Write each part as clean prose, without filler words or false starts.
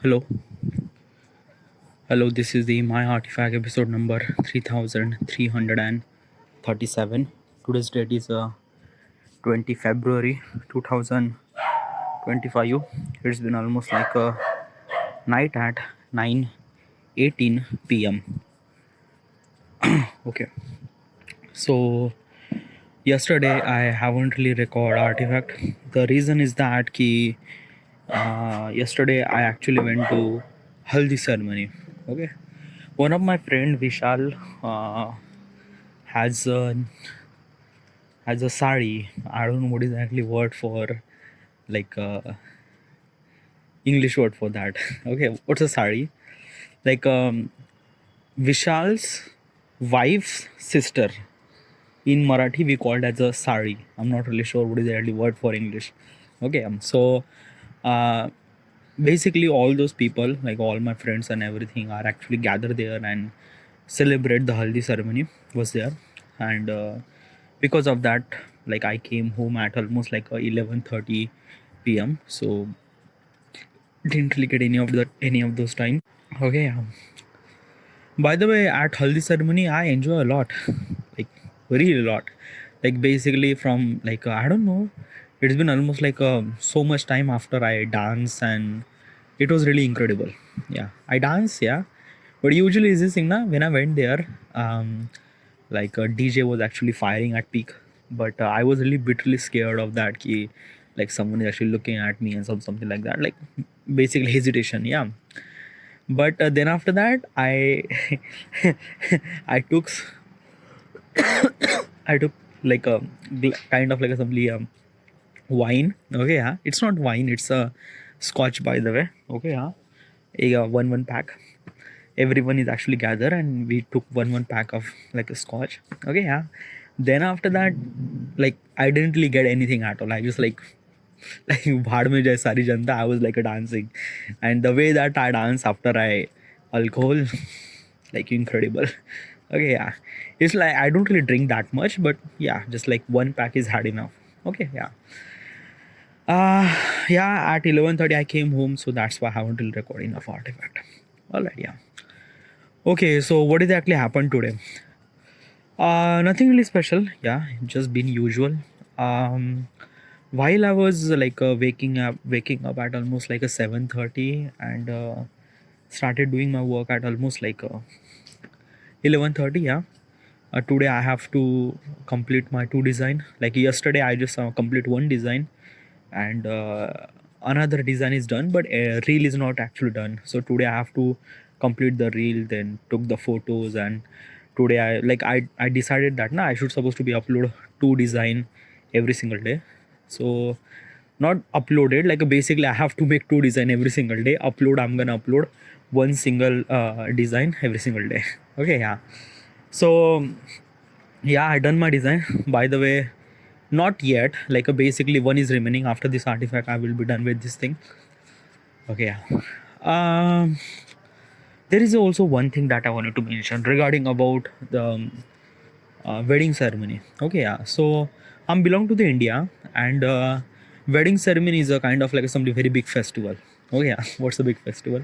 Hello, hello. This is the My Artifact episode number 3337. Today's date is 20 February 2025. It's been almost like a night at 9:18 p.m. Okay, so yesterday I haven't really recorded Artifact. The reason is that yesterday I actually went to Haldi Ceremony. Okay, one of my friend Vishal has a sari. I don't know what is actually word for like English word for that. Okay, what's a sari? Like Vishal's wife's sister. In Marathi, we call it as a sari. I'm not really sure what is the actually word for English. Okay, so uh, basically all those people, like all my friends and everything, are actually gathered there and celebrate the Haldi ceremony was there, and because of that, like I came home at almost like 11:30 p.m. So didn't really get any of those time. Okay, yeah. By the way, at Haldi ceremony, I enjoy a lot, like really a lot. Like basically from like I don't know, it's been almost like so much time after I dance, and it was really incredible. Yeah, I dance, yeah, but usually is this thing na when I went there, like a DJ was actually firing at peak, but I was really bitterly scared of that ki like someone is actually looking at me and something like that, like basically hesitation, yeah. But then after that I I took I took like a kind of like a simply wine. Okay, yeah, it's not wine, it's a Scotch, by the way. Okay, yeah, a one pack. Everyone is actually gathered and we took one pack of like a Scotch. Okay, yeah. Then after that, like I didn't really get anything at all. I just like like bhad mein jai sari janta. I was like a dancing, and the way that I dance after I alcohol, like incredible. Okay, yeah. It's like I don't really drink that much, but yeah, just like one pack is had enough. Okay, yeah. Uh yeah, at 11:30 I came home, so that's why I haven't really recorded enough Artifact. Alright, yeah. Okay, so what exactly happened today? Nothing really special. Yeah, just been usual. Um, while I was like waking up at almost like a 7:30 and started doing my work at almost like 11:30. Yeah. Today I have to complete my two design. Like yesterday I just complete one design, and another design is done, but reel is not actually done. So today I have to complete the reel, then took the photos, and today I decided that now I should supposed to be upload two design every single day. So not uploaded, like basically I have to make two design every single day. Upload, I'm gonna upload one single design every single day. Okay, yeah. So yeah, I done my design, by the way. Not yet, like basically one is remaining. After this Artifact I will be done with this thing. Okay, yeah. There is also one thing that I wanted to mention regarding about the wedding ceremony. Okay, yeah. So I'm belong to the India, and wedding ceremony is a kind of like some very big festival. Oh yeah, what's a big festival?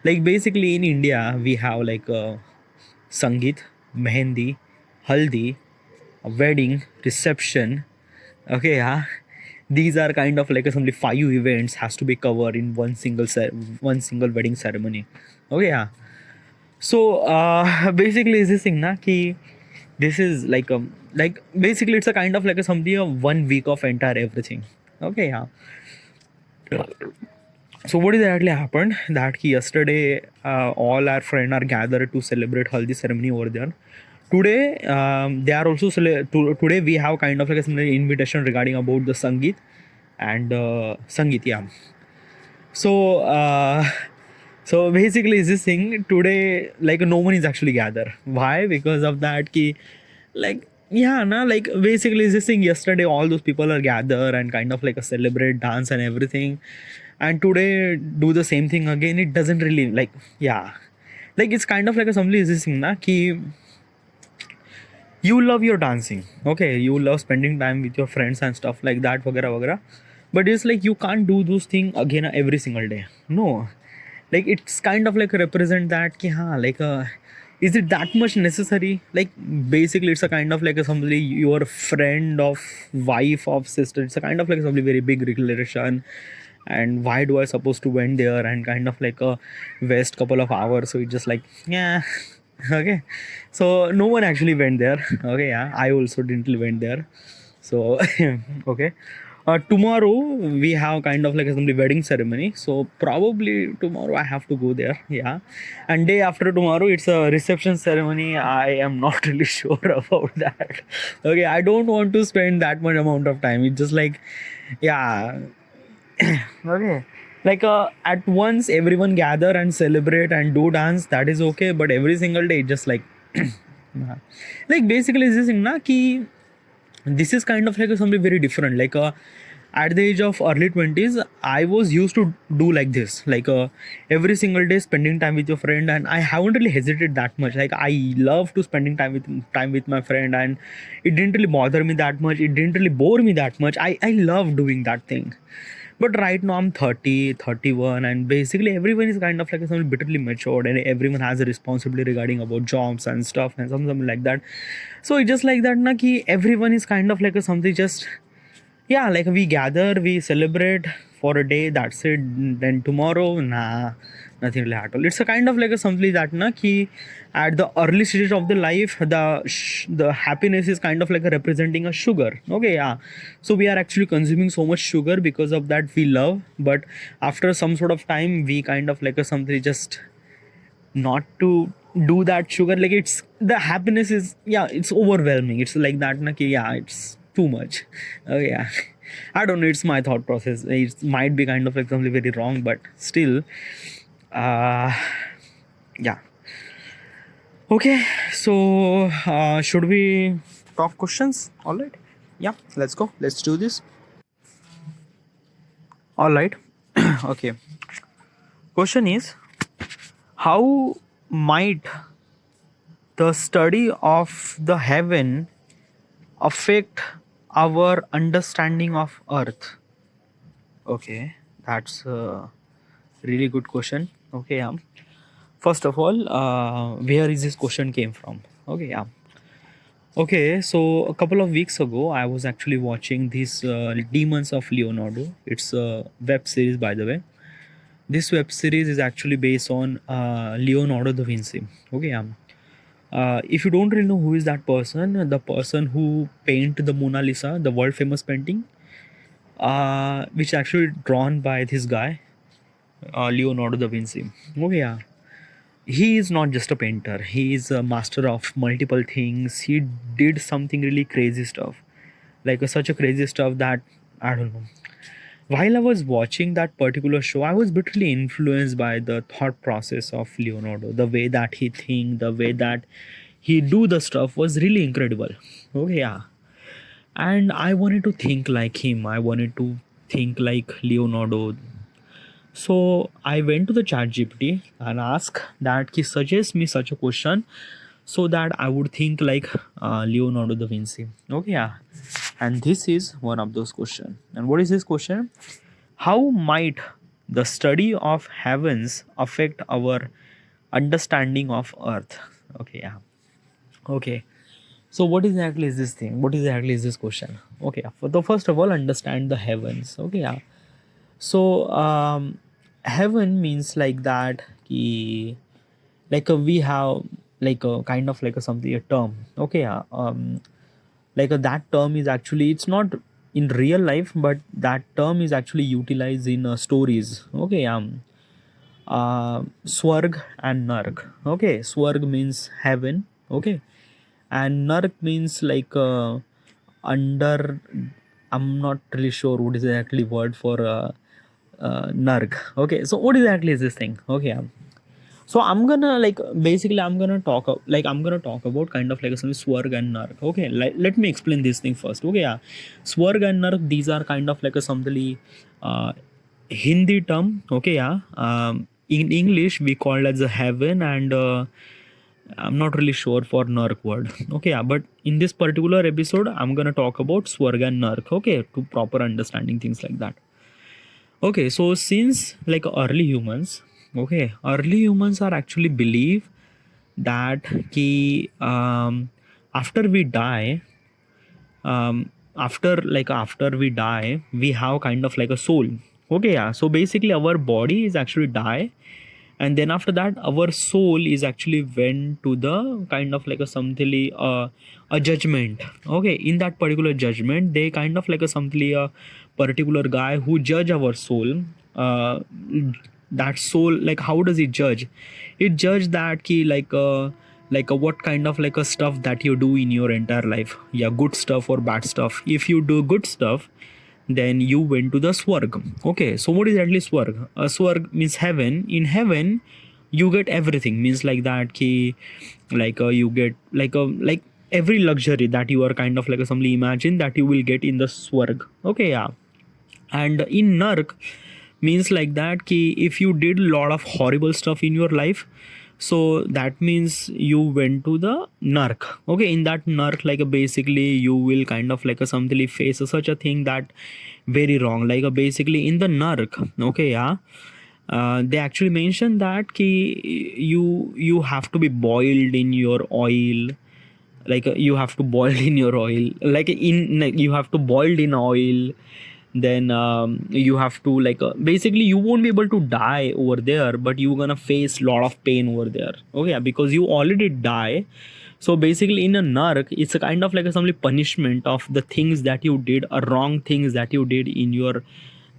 Like basically in India we have like Sangeet, Mehendi, Haldi, a wedding, reception. Okay, yeah. These are kind of like some 5 events has to be covered in one single wedding ceremony. Okay, yeah. So basically is this thing na ki this is like basically it's a kind of like a something of 1 week of entire everything. Okay, yeah. So what exactly happened that yesterday all our friends are gathered to celebrate Haldi ceremony over there. Today they are also today we have kind of like a similar invitation regarding about the Sangeet and Sangeet, yeah. So so basically is this thing today, like no one is actually gathered. Why? Because of that ki like yeah na, like basically is this thing yesterday all those people are gathered and kind of like a celebrate dance and everything, and today do the same thing again. It doesn't really like, yeah, like it's kind of like a somebody is this thing na ki you love your dancing, okay, you love spending time with your friends and stuff like that, wagera wagera, but it's like you can't do those things again every single day. No, like it's kind of like represent that ki ha, like is it that much necessary? Like basically it's a kind of like a somebody, your friend of wife of sister, it's a kind of like somebody very big relation. And why do I supposed to went there and kind of like a waste couple of hours? So it's just like, yeah. Okay, so no one actually went there. Okay, yeah, I also didn't went there. So okay, tomorrow we have kind of like a somebody wedding ceremony, so probably tomorrow I have to go there. Yeah, and day after tomorrow it's a reception ceremony. I am not really sure about that. Okay, I don't want to spend that much amount of time. It's just like, yeah. Okay, like at once everyone gather and celebrate and do dance, that is okay, but every single day it's just like yeah. Like basically this thing na ki, this is kind of like something very different. Like at the age of early 20s I was used to do like this, like every single day spending time with your friend, and I haven't really hesitated that much. Like I love to spending time with my friend, and it didn't really bother me that much, it didn't really bore me that much. I love doing that thing. But right now I'm 30, 31, and basically everyone is kind of like something bitterly matured, and everyone has a responsibility regarding about jobs and stuff and something like that. So it's just like that na ki everyone is kind of like a something just, yeah, like we gather, we celebrate for a day, that's it. Then tomorrow, nah, nothing really at all. It's a kind of like a something that na ki at the early stages of the life, the happiness is kind of like a representing a sugar. Okay, yeah. So we are actually consuming so much sugar because of that we love, but after some sort of time we kind of like a something just not to do that sugar. Like it's the happiness is, yeah, it's overwhelming. It's like that na ki, yeah, it's too much. Oh yeah. I don't know, it's my thought process. It might be kind of like something very wrong, but still uh yeah. Okay, so should we talk questions? All right, yeah, let's go, let's do this. All right. Okay, question is, how might the study of the heaven affect our understanding of earth? Okay, that's a really good question. Okay, yeah. First of all, where is this question came from? Okay, yeah. Okay, so a couple of weeks ago I was actually watching this Demons of Leonardo. It's a web series, by the way. This web series is actually based on Leonardo da Vinci. Okay, yeah. If you don't really know who is that person, the person who painted the Mona Lisa, the world famous painting, which actually drawn by this guy, Leonardo da Vinci. Okay, yeah. He is not just a painter. He is a master of multiple things. He did something really crazy stuff, like such a crazy stuff that I don't know. While I was watching that particular show, I was bitterly influenced by the thought process of Leonardo. The way that he think, the way that he do the stuff was really incredible. Okay, yeah. And I wanted to think like him. I wanted to think like Leonardo. So I went to the chat GPT and asked that he suggest me such a question so that I would think like Leonardo da Vinci. Okay, yeah. And this is one of those questions. And what is this question? How might the study of heavens affect our understanding of earth? Okay, yeah. Okay. So what exactly is this thing? What exactly is this question? Okay, for the first of all, understand the heavens. Okay, yeah. So heaven means like that ki, like we have like a kind of like a something, a term. Okay, yeah. Like that term is actually, it's not in real life, but that term is actually utilized in stories. Okay, Swarg and Narg. Okay, Swarg means heaven. Okay, and Narg means like under. I'm not really sure what is the actually word for Narg. Okay, so what exactly is this thing? Okay, so I'm gonna like basically I'm gonna talk about kind of like some Swarg and Narg. Okay, let me explain this thing first. Okay, yeah, Swarg and Narg, these are kind of like a something Hindi term. Okay, yeah. In English we call it as a heaven, and I'm not really sure for Nark word. Okay, yeah, but in this particular episode, I'm gonna talk about Swarga and Nark. Okay, to proper understanding things like that. Okay, so since like early humans, Okay, early humans are actually believe that ki after we die, after we die, we have kind of like a soul. Okay, yeah. So basically, our body is actually die, and then after that, our soul is actually went to the kind of like a something a judgment. Okay, in that particular judgment, they kind of like a something a particular guy who judge our soul. That soul, like how does it judge? It judge that ki what kind of like a stuff that you do in your entire life, yeah, good stuff or bad stuff. If you do good stuff, then you went to the swarg. Okay, so what is actually swarg? A swarg means heaven. In heaven you get everything, means like that ki you get like every luxury that you are kind of like a somebody imagine that you will get in the swarg. Okay, yeah. And in nark means like that ki if you did a lot of horrible stuff in your life, so that means you went to the narc. Okay, in that narc, basically you will kind of like a something face such a thing that very wrong, basically in the narc. Okay, yeah. They actually mention that ki you have to be boiled in your oil, you have to boil in your oil, you have to boiled in oil. Then you have to basically you won't be able to die over there, but you're gonna face a lot of pain over there. Okay, yeah, because you already die. So basically in a narc, it's a kind of like a some punishment of the things that you did, or wrong things that you did in your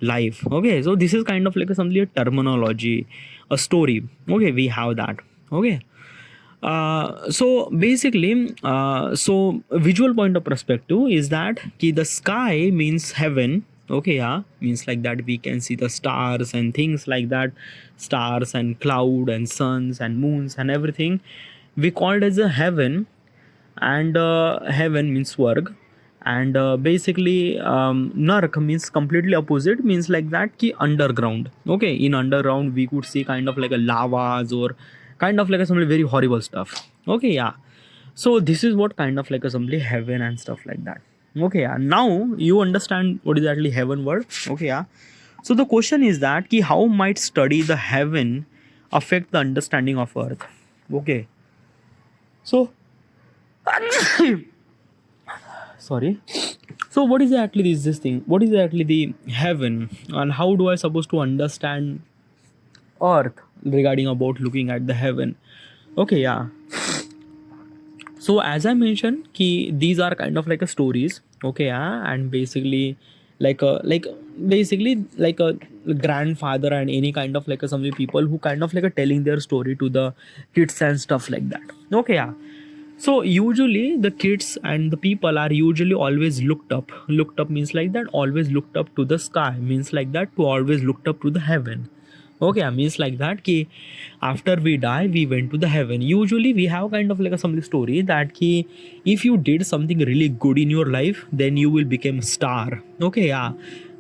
life. Okay, so this is kind of like a something a terminology, a story. Okay, we have that. Okay. So basically, so visual point of perspective is that ki the sky means heaven. Okay, yeah, means like that we can see the stars and things like that, stars and cloud and suns and moons and everything. We call it as a heaven, and heaven means swarg, and basically nark means completely opposite, means like that ki underground. Okay, in underground we could see kind of like a lavas or kind of like a some very horrible stuff. Okay, yeah. So this is what kind of like a simply heaven and stuff like that. Okay, yeah. Now you understand what is actually heaven word. Okay, yeah. So the question is that ki how might study the heaven affect the understanding of earth? Okay. So sorry. So what is actually this thing? What is actually the heaven, and how do I supposed to understand earth regarding about looking at the heaven? Okay, yeah. So as I mentioned ki these are kind of like a stories. Okay, yeah. And basically like basically like a grandfather and any kind of like a some people who kind of like a telling their story to the kids and stuff like that. Okay, yeah. So usually the kids and the people are usually always looked up. Looked up means like that always looked up to the sky, means like that to always looked up to the heaven. Okay, means like that ki after we die we went to the heaven. Usually we have kind of like a some story that ki if you did something really good in your life, then you will become a star. Okay, yeah.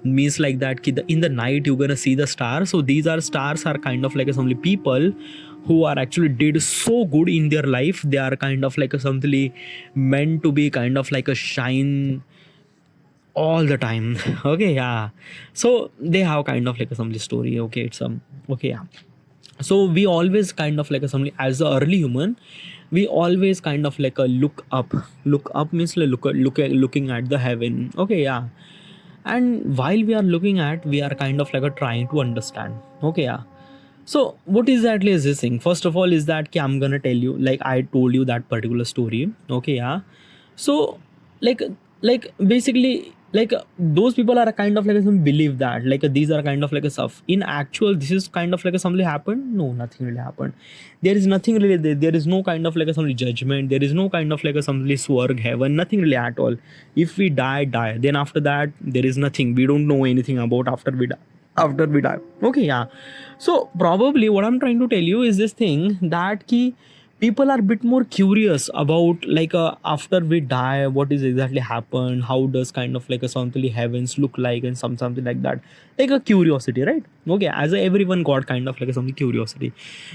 Means like that ki in the night you're gonna see the stars. So these are stars are kind of like a some people who are actually did so good in their life. They are kind of like a something meant to be kind of like a shine all the time. Okay, yeah. So they have kind of like a some story. Okay, it's okay, yeah. So we always kind of like a something as the early human, we always kind of like a look up. Look up means like looking at the heaven. Okay, yeah. And while we are looking at, we are kind of like a trying to understand. Okay, yeah. So what exactly is this thing? First of all is that ki I'm gonna tell you, like I told you that particular story. Okay, yeah. So like basically those people are kind of like some believe that these are kind of like a stuff. In actual, this is kind of like a something happened. No, nothing really happened. There is nothing really there. There is no kind of like a some judgment. There is no kind of like a some swarg heaven. Nothing really at all. If we die, die. Then after that, there is nothing. We don't know anything about after we die. After we die. Okay, yeah. So probably what I'm trying to tell you is this thing that ki people are a bit more curious about like after we die what is exactly happened, how does kind of like a something heavens look like, and something like that, like a curiosity, right? Okay, as everyone got kind of like a something curiosity.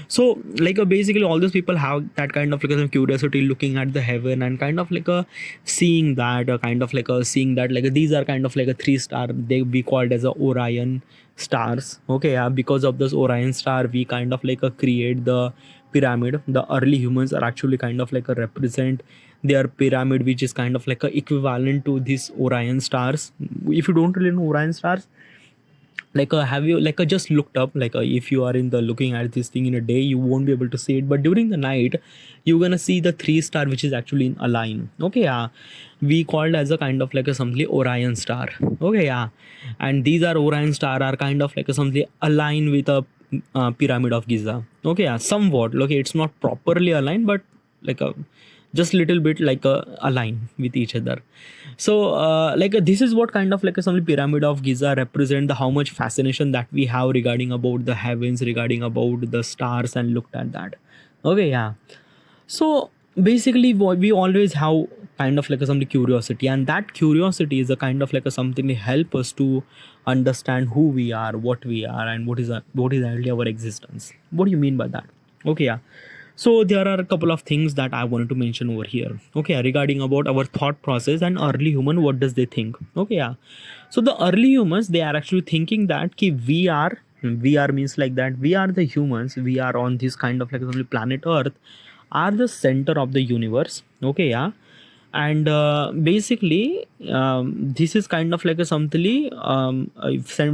So like basically all those people have that kind of like a curiosity looking at the heaven and kind of like a seeing that kind of like a seeing that like these are kind of like a three star, they be called as a Orion stars. Okay, yeah, because of this Orion star we kind of like create the pyramid. The early humans are actually kind of like a represent their pyramid, which is kind of like a equivalent to these Orion stars. If you don't really know Orion stars, like have you like just looked up, like if you are in the looking at this thing in a day you won't be able to see it, but during the night you're gonna see the three star which is actually in a line. Okay, yeah, we called as a kind of like a something Orion star. Okay, yeah, and these are Orion star are kind of like a something aligned with a pyramid of Giza. Okay, yeah, somewhat. Okay, it's not properly aligned, but like a just little bit like a line with each other. So like this is what kind of like a some pyramid of Giza represent the how much fascination that we have regarding about the heavens, regarding about the stars, and looked at that. Okay, yeah. So basically we always have kind of like a some curiosity, and that curiosity is a kind of like a something to help us to understand who we are, what we are, and what is actually our existence. What do you mean by that? Okay, yeah. So there are a couple of things that I wanted to mention over here. Okay, regarding about our thought process and early human, what does they think? Okay, yeah. So the early humans, they are actually thinking that ki we are means like that we are the humans, we are on this kind of like a planet Earth, are the center of the universe. Okay, yeah. And basically this is kind of like a something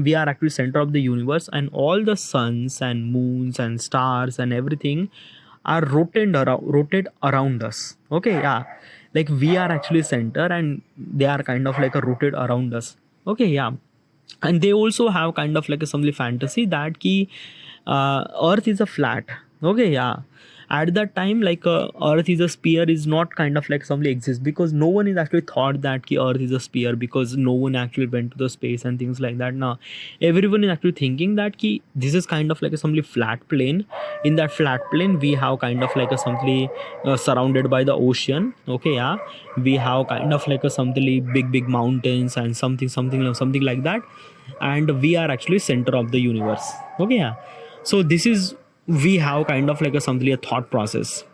we are actually center of the universe, and all the suns and moons and stars and everything are rotate around us. Okay, yeah, like we are actually center and they are kind of like a rotate around us. Okay, yeah. And they also have kind of like a some fantasy that ki earth is a flat. Okay, yeah. At that time like earth is a sphere is not kind of like something exists, because no one is actually thought that ki earth is a sphere, because no one actually went to the space and things like that. Now everyone is actually thinking that ki this is kind of like a something flat plane. In that flat plane we have kind of like a something surrounded by the ocean. Okay, yeah, we have kind of like a something big mountains and something like that, and we are actually center of the universe. Okay, yeah. So this is we have kind of like a something a thought process.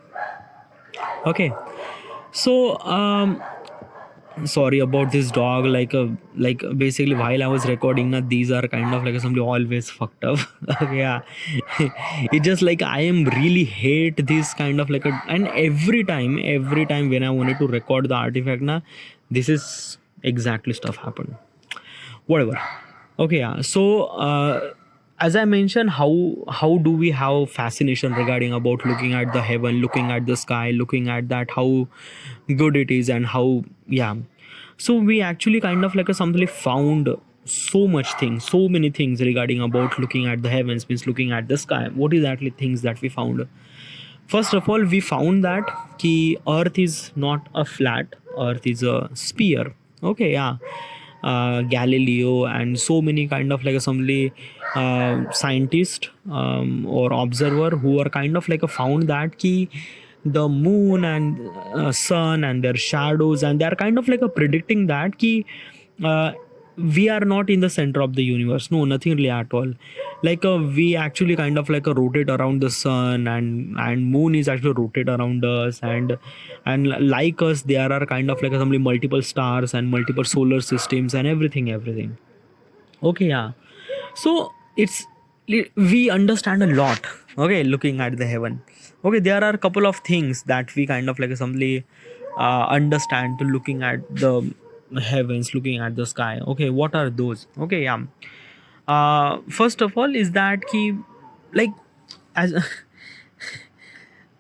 Okay, so sorry about this dog, like basically while I was recording now, these are kind of like somebody always fucked up. Okay, yeah. It's just like I am really hate this kind of like a, and every time when I wanted to record the artifact now, this is exactly stuff happened, whatever. Okay, yeah. So as I mentioned, how do we have fascination regarding about looking at the heaven, looking at the sky, looking at that how good it is, and how, yeah. So we actually kind of like a something found so much things, so many things regarding about looking at the heavens, means looking at the sky. What is actually things that we found? First of all, we found that ki earth is not a flat, earth is a sphere. Okay, yeah. Galileo and so many kind of like a somebody scientist or observer who are kind of like a found that ki the moon and sun and their shadows, and they are kind of like a predicting that ki uh, we are not in the center of the universe, no, nothing really at all. Like we actually kind of like a rotate around the sun, and moon is actually rotate around us, and like us there are kind of like some multiple stars and multiple solar systems and everything. Okay, yeah. So it's we understand a lot. Okay, looking at the heaven. Okay, there are a couple of things that we kind of like simply understand to looking at the heavens, looking at the sky. Okay, what are those? Okay, yeah. First of all is that ki like as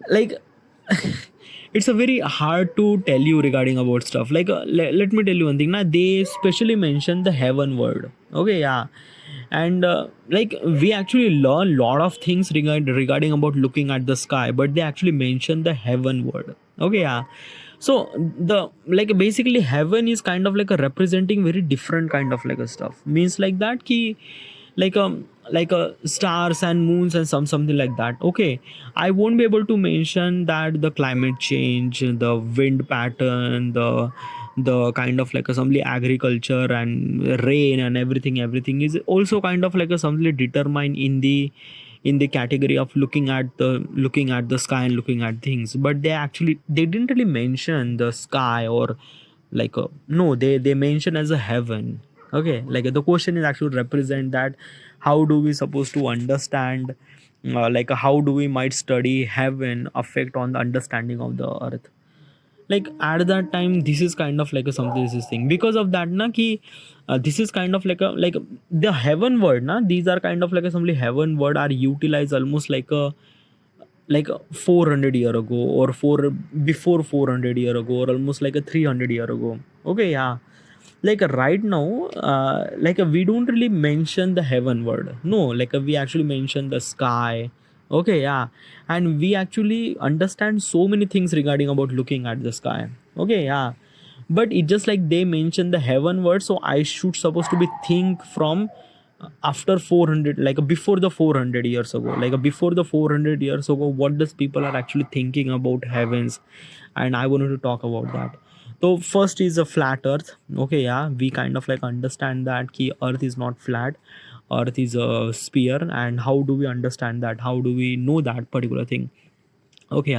like it's a very hard to tell you regarding about stuff like let me tell you one thing now, they specially mention the heaven word. Okay, yeah. And like we actually learn lot of things regarding about looking at the sky, but they actually mention the heaven word. Okay, yeah. So the like basically heaven is kind of like a representing very different kind of like a stuff, means like that ki stars and moons and something like that. Okay, I won't be able to mention that the climate change, the wind pattern, the kind of like a simply agriculture and rain and everything is also kind of like a simply determined in the category of looking at the sky and looking at things. But they didn't really mention the sky or no, they mention as a heaven. Okay, like the question is actually represent that how do we supposed to understand, how do we might study heaven affect on the understanding of the earth. Like at that time this is kind of like a something this thing because of that na ki this is kind of like the heaven word na, these are kind of like a simply heaven word are utilized almost like a 400 year ago or four before 400 year ago or almost like a 300 year ago. Okay, yeah, like right now we don't really mention the heaven word, no, we actually mention the sky. Okay, yeah, and we actually understand so many things regarding about looking at the sky. Okay, yeah, but it just like they mention the heaven word, so I should supposed to be think from after 400, before the 400 years ago, before the 400 years ago, what does people are actually thinking about heavens. And I wanted to talk about that. So first is a flat earth. Okay, yeah, we kind of like understand that key earth is not flat, earth is a sphere. And how do we understand that, how do we know that particular thing? Okay,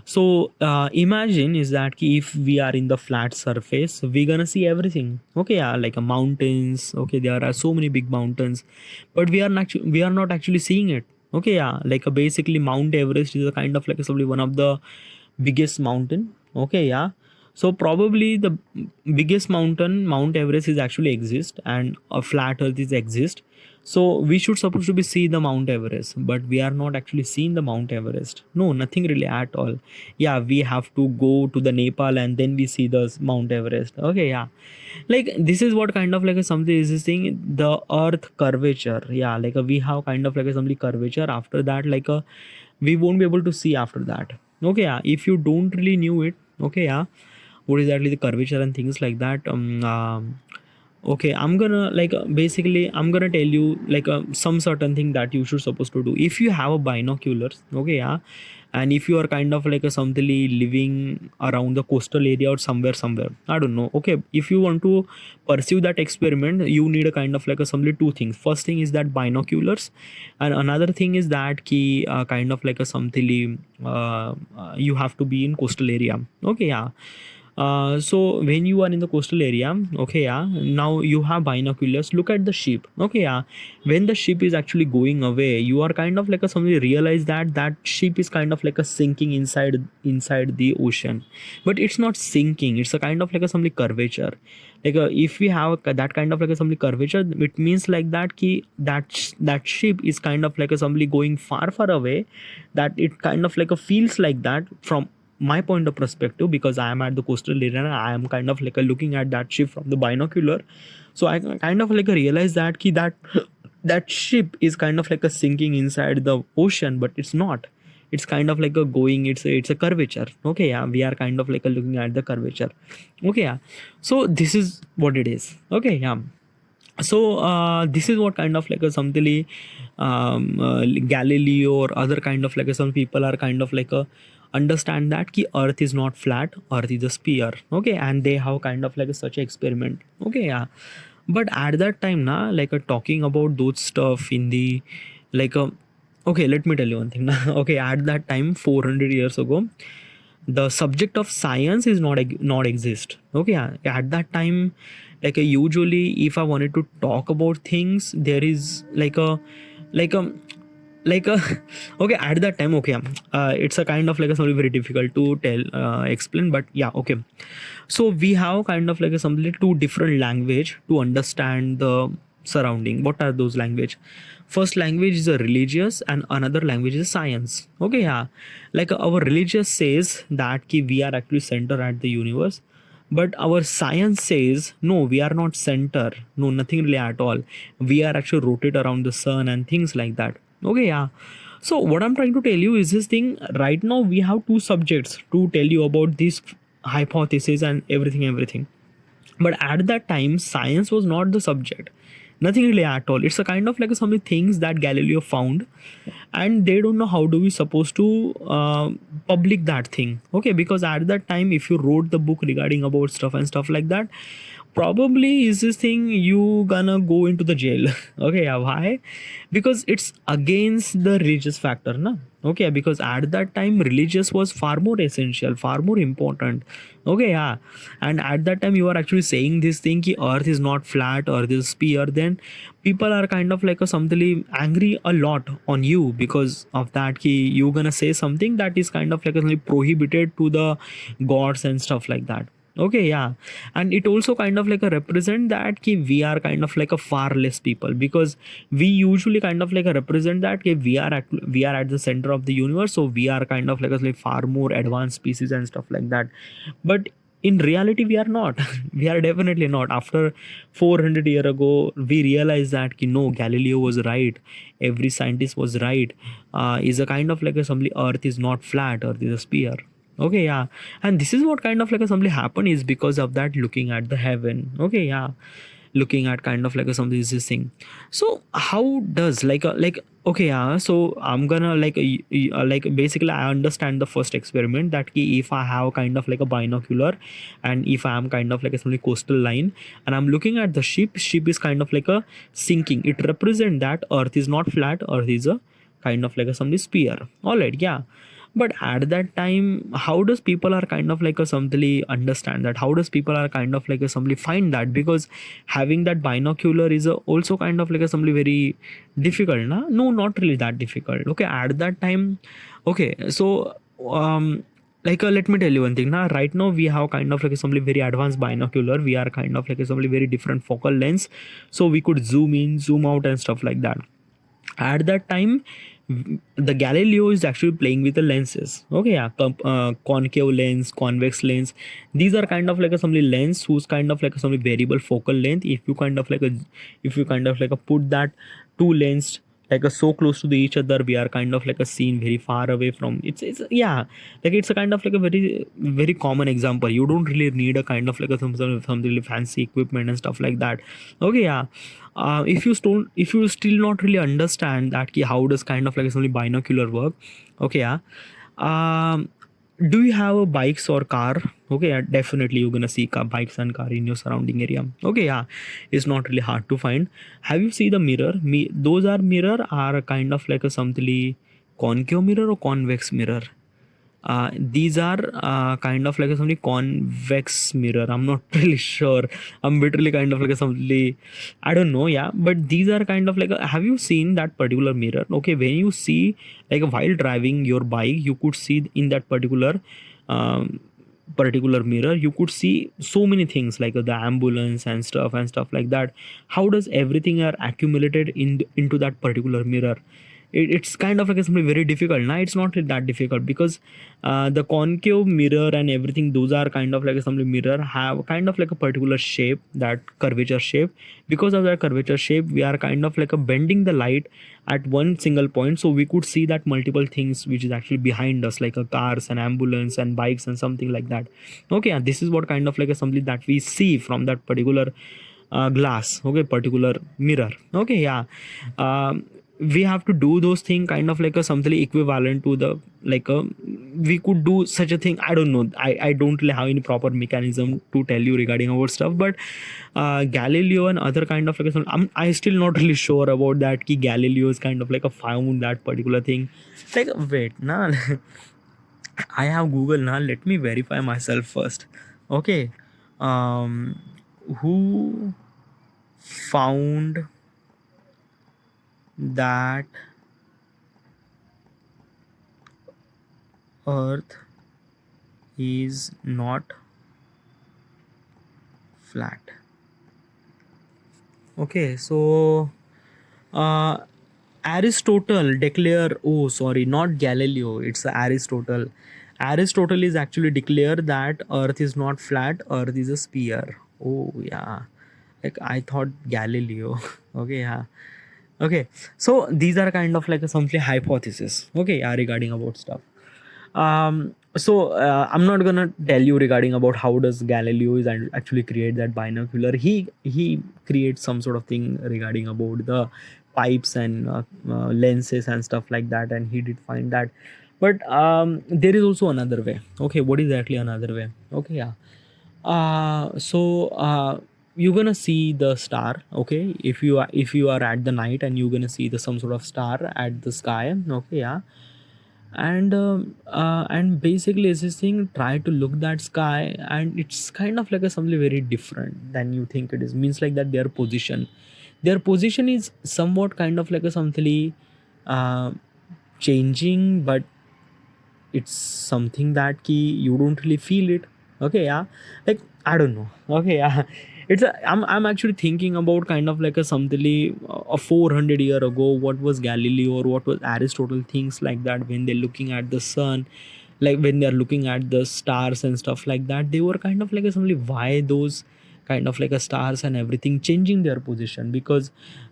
so imagine is that ki if we are in the flat surface, we're gonna see everything. Okay, yeah, like a mountains. Okay, there are so many big mountains, but we are not actually seeing it. Okay, yeah, basically Mount Everest is a kind of like probably one of the biggest mountain. Okay, yeah, so probably the biggest mountain, Mount Everest, is actually exist, and a flat earth is exist. So we should supposed to be see the Mount Everest, but we are not actually seeing the Mount Everest. No, nothing really at all. Yeah, we have to go to the Nepal and then we see the Mount Everest. Okay, yeah, like this is what kind of like a something is this thing, the earth curvature. Yeah, we have kind of like a something curvature. After that, we won't be able to see after that. Okay, yeah, if you don't really knew it. Okay, yeah, what is exactly the curvature and things like that. Okay, I'm gonna basically I'm gonna tell you some certain thing that you should supposed to do if you have a binoculars. Okay, yeah, and if you are kind of like a something living around the coastal area or somewhere, I don't know. Okay, if you want to pursue that experiment, you need a kind of like a something two things. First thing is that binoculars, and another thing is that key kind of like a something you have to be in coastal area. Okay, yeah, so when you are in the coastal area. Okay, yeah, now you have binoculars, look at the ship. Okay, yeah, when the ship is actually going away, you are kind of like a somebody realize that that ship is kind of like a sinking inside the ocean. But it's not sinking, it's a kind of like a somebody curvature. If we have that kind of like a somebody curvature, it means like that key that ship is kind of like a somebody going far away, that it kind of like a feels like that from my point of perspective, because I am at the coastal area and I am kind of like a looking at that ship from the binocular. So I kind of like a realize that ki that ship is kind of like a sinking inside the ocean, but it's not. It's kind of like a going, it's a curvature. Okay, yeah, we are kind of like a looking at the curvature. Okay, yeah, so this is what it is. Okay, yeah, so this is what kind of like a something Galileo or other kind of like some people are kind of like a understand that ki earth is not flat, earth is a sphere. Okay, and they have kind of like a, such a experiment. Okay, yeah, but at that time na talking about those stuff in the like a okay, let me tell you one thing na. Okay, at that time 400 years ago, the subject of science is not exist. Okay, yeah, at that time, usually if I wanted to talk about things, there is like a like a okay, at that time. Okay, it's a kind of like a something very difficult to tell explain, but yeah, okay, so we have kind of like a something two different language to understand the surrounding. What are those language? First language is a religious and another language is science. Okay, yeah, our religious says that ki we are actually center at the universe, but our science says no, we are not center, no, nothing really at all, we are actually rotate around the sun and things like that. Okay, yeah, so what I'm trying to tell you is this thing. Right now we have two subjects to tell you about this hypothesis and everything. But at that time science was not the subject, nothing really at all. It's a kind of like some things that Galileo found, and they don't know how do we supposed to public that thing. Okay, because at that time, if you wrote the book regarding about stuff and stuff like that, probably is this thing you gonna go into the jail. Okay, yeah, why? Because it's against the religious factor, na. Okay, because at that time religious was far more essential, far more important. Okay, yeah, and at that time you are actually saying this thing ki earth is not flat, earth is sphere, then people are kind of like a something angry a lot on you because of that ki you gonna say something that is kind of like a prohibited to the gods and stuff like that. Okay, yeah, and it also kind of like a represent that ki we are kind of like a far less people, because we usually kind of like a represent that ki we are at the center of the universe, so we are kind of like far more advanced species and stuff like that. But in reality we are not. We are definitely not. After 400 year ago we realized that ki no, Galileo was right, every scientist was right. Is a kind of like a somebody, earth is not flat, earth is a sphere. Okay, yeah, and this is what kind of like a something happen is because of that looking at the heaven. Okay, yeah, looking at kind of like a something is this thing. So how does like okay, yeah, so I'm gonna like basically I understand the first experiment that ki if I have kind of like a binocular, and if I am kind of like a something coastal line, and I'm looking at the ship is kind of like a sinking, it represent that earth is not flat, earth is a kind of like a something sphere. All right, yeah, but at that time how does people are kind of like a something understand that, how does people are kind of like a something find that, because having that binocular is a, also kind of like a something very difficult, na? No, not really that difficult. Okay, at that time. Okay, so let me tell you one thing, na. Right now we have kind of like a something very advanced binocular, we are kind of like a something very different focal lengths, so we could zoom in, zoom out and stuff like that. At that time the Galileo is actually playing with the lenses. Okay, yeah, concave lens, convex lens, these are kind of like a some lens whose kind of like a some variable focal length. If you kind of like a, if you kind of like a put that two lens like a so close to the each other, we are kind of like a scene very far away from, it's yeah, like it's a kind of like a very common example. You don't really need a kind of like a some really fancy equipment and stuff like that. Okay, yeah, if you still not really understand that ki how does kind of like only binocular work. Okay, yeah, um do you have a bikes or car? Okay, yeah, definitely you're gonna see bikes and car in your surrounding area. Okay, yeah, it's not really hard to find. Have you seen the mirror? Those are mirror are kind of like a something concave mirror or convex mirror. These are kind of like a something convex mirror. I'm not really sure. I'm literally kind of like a something, I don't know, yeah, but these are kind of like have you seen that particular mirror? Okay, when you see like while driving your bike, you could see in that um, particular mirror, you could see so many things like the ambulance and stuff like that. How does everything are accumulated into that particular mirror? It's kind of like something very difficult. Now it's not that difficult because the concave mirror and everything, those are kind of like something mirror have kind of like a particular shape, that curvature shape. Because of that curvature shape, we are kind of like a bending the light at one single point, so we could see that multiple things which is actually behind us, like a cars and ambulance and bikes and something like that. Okay, and this is what kind of like a something that we see from that particular glass. Okay, particular mirror. Okay, yeah, we have to do those things kind of like a something equivalent to the like a, we could do such a thing. I don't know, I don't really have any proper mechanism to tell you regarding our stuff, but Galileo and other kind of like I still not really sure about that ki Galileo is kind of like a found that particular thing. Like wait, nah. I have Google now, let me verify myself first. Okay, um who found that earth is not flat? Okay, so uh Aristotle declare, oh sorry, not Galileo, it's Aristotle. Aristotle is actually declare that earth is not flat, earth is a sphere. Oh yeah, like I thought Galileo. Okay, yeah, okay, so these are kind of like a something hypothesis. Okay, yeah, regarding about stuff. So I'm not gonna tell you regarding about how does Galileo is actually create that binocular. He creates some sort of thing regarding about the pipes and lenses and stuff like that, and he did find that. But there is also another way. Okay, what is actually another way? Okay, yeah. So you're gonna see the star. Okay, if you are at the night and you're gonna see the some sort of star at the sky. Okay, yeah. And basically it's this thing, try to look that sky, and it's kind of like a something very different than you think it is. Means like that their position is somewhat kind of like a something uh, changing, but it's something that key you don't really feel it. Okay, yeah. Like, I don't know. Okay, yeah. I'm actually thinking about kind of like a something a 400 year ago, what was Galileo or what was Aristotle, things like that, when they're looking at the sun, like when they're looking at the stars and stuff like that, they were kind of like a something, why those kind of like a stars and everything changing their position, because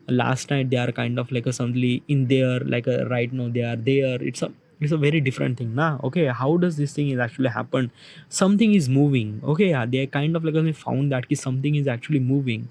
last night they are kind of like a something in there, like a right now they are there. It's a very different thing now. Okay, how does this thing is actually happen? Something is moving. Okay, yeah, they kind of like found that something is actually moving.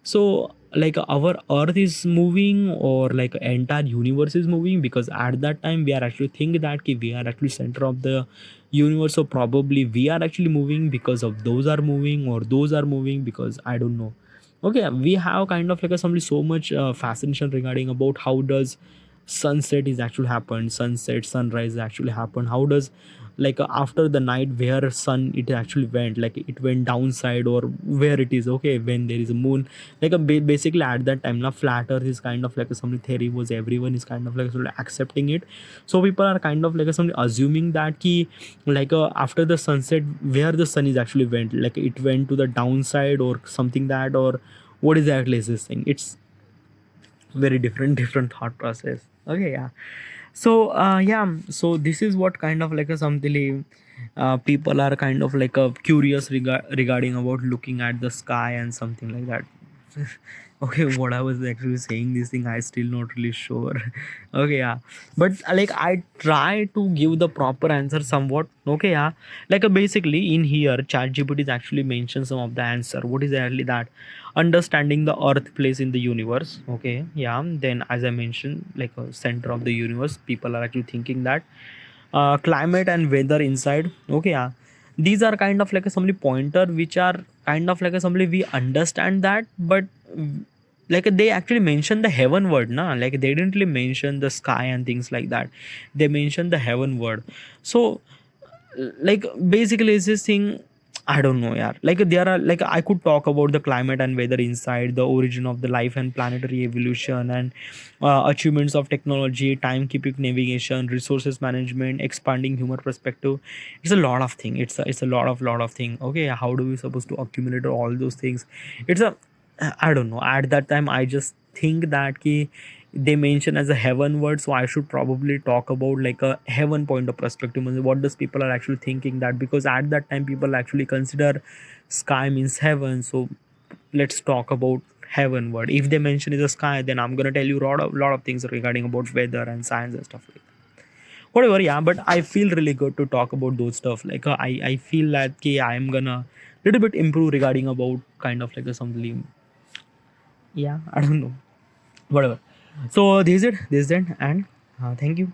So like our earth is moving, or like entire universe is moving, because at that time we are actually think that we are actually center of the universe, so probably we are actually moving because of those are moving, or those are moving because I don't know. Okay, we have kind of like a somebody so much fascination regarding about how does sunset is actually happen, sunset sunrise actually happen, how does like after the night where sun it actually went, like it went downside or where it is. Okay, when there is a moon, like basically at that time now flat earth is kind of like a something theory was everyone is kind of like sort of accepting it. So people are kind of like a something assuming that key, like after the sunset where the sun is actually went, like it went to the downside or something that, or what exactly is this thing. It's very different thought process. Okay, yeah. So yeah, so this is what kind of like a something people are kind of like curious regarding about looking at the sky and something like that. Okay, what I was actually saying this thing, I still not really sure. Okay, yeah. But like I try to give the proper answer somewhat. Okay, yeah. Like basically in here chat gpt is actually mentioned some of the answer. What is actually that? Understanding the earth place in the universe. Okay, yeah. Then as I mentioned, like a center of the universe, people are actually thinking that climate and weather inside. Okay, yeah. These are kind of like a some pointer which are kind of like a somebody we understand that, but like they actually mention the heaven word na, like they didn't really mention the sky and things like that. They mentioned the heaven word. So like basically is this thing, I don't know, yeah. Like there are like I could talk about the climate and weather inside, the origin of the life and planetary evolution, and achievements of technology, timekeeping, navigation, resources management, expanding human perspective. It's a lot of thing. It's a lot of thing. Okay, how do we supposed to accumulate all those things? It's a, I don't know. At that time, I just think that ki they mention as a heaven word, so I should probably talk about like a heaven point of perspective. Means what does people are actually thinking that, because at that time people actually consider sky means heaven. So let's talk about heaven word. If they mention is a sky, then I'm gonna tell you lot of things regarding about weather and science and stuff like that. Whatever, yeah. But I feel really good to talk about those stuff. Like I feel like I'm gonna little bit improve regarding about kind of like a something. Yeah, I don't know. Whatever. So this is it. And thank you.